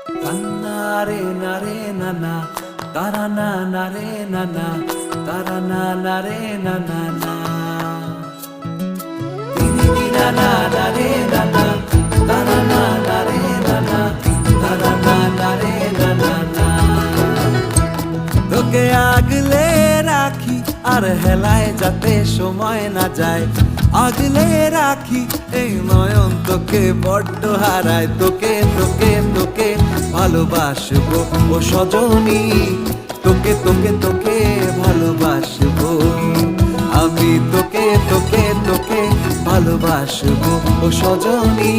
Tanare nare nana, tarana nare nana, tarana nare nana na. Dini dina na nare nana, tarana nare nana, tarana nare nana na. তোকে আগলে রাখি আর হেলায় যাতে সময় না যায়, আগলে রাখি এই নয়ন তোকে বড্ড হারায়। তোকে তোকে তোকে ভালোবাসবো ও সজনী, তোকে তোকে তোকে ভালোবাসবো আমি, তোকে তোকে তোকে ভালোবাসবো ও সজনী।